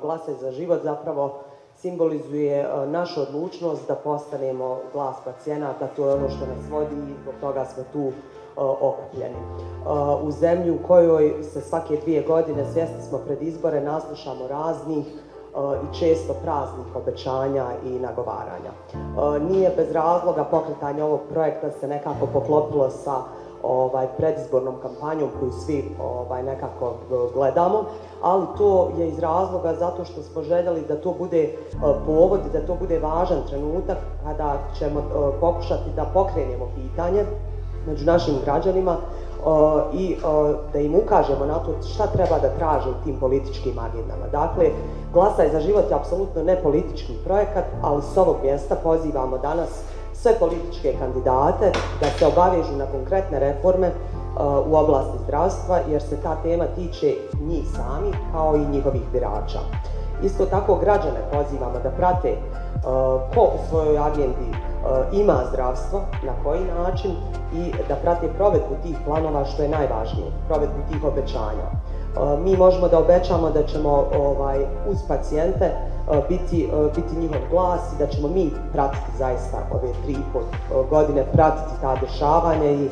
Glasaj za život zapravo simbolizuje našu odlučnost da postanemo glas pacijenata, to je ono što nas vodi i zbog toga smo tu okupljeni. U zemlji u kojoj se svake 2 godine, svjesni smo pred izbore, naslušamo raznih i često praznih obećanja i nagovaranja. Nije bez razloga pokretanje ovog projekta se nekako poklopilo sa predizbornom kampanjom koju svi nekako gledamo, ali to je iz razloga zato što smo željeli da to bude povod, da to bude važan trenutak kada ćemo pokušati da pokrenemo pitanje među našim građanima i da im ukažemo na to šta treba da traže u tim političkim agendama. Dakle, Glasaj za život je apsolutno ne politički projekat, ali s ovog mjesta pozivamo danas sve političke kandidate da se obavežu na konkretne reforme u oblasti zdravstva, jer se ta tema tiče njih samih kao i njihovih birača. Isto tako građane pozivamo da prate ko u svojoj agendi ima zdravstvo, na koji način i da prate provedbu tih planova, što je najvažnije, provedbu tih obećanja. Mi možemo da obećamo da ćemo uz pacijente biti njihov glas i da ćemo mi pratiti zaista ove 3,5 godine, pratiti ta dešavanja i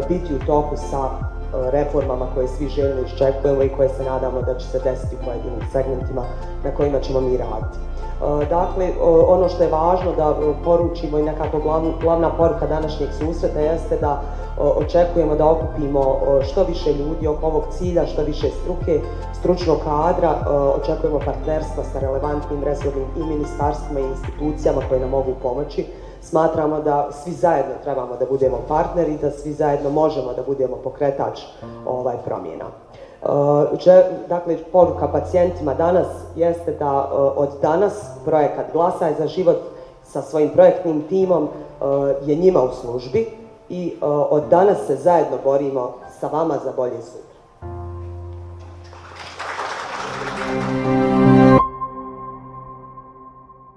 biti u toku sa reformama koje svi željno iščekujemo i koje se nadamo da će se desiti u pojedinim segmentima na kojima ćemo mi raditi. Dakle, ono što je važno da poručimo i nekako glavna poruka današnjeg susreta jeste da očekujemo da okupimo što više ljudi oko ovog cilja, što više struke, stručnog kadra, očekujemo partnerstva sa relevantnim resornim i ministarstvima i institucijama koje nam mogu pomoći. Smatramo da svi zajedno trebamo da budemo partneri, da svi zajedno možemo da budemo pokretač promjena. Dakle, poruka pacijentima danas jeste da od danas projekat Glasaj za život sa svojim projektnim timom je njima u službi i od danas se zajedno borimo sa vama za bolje sutra.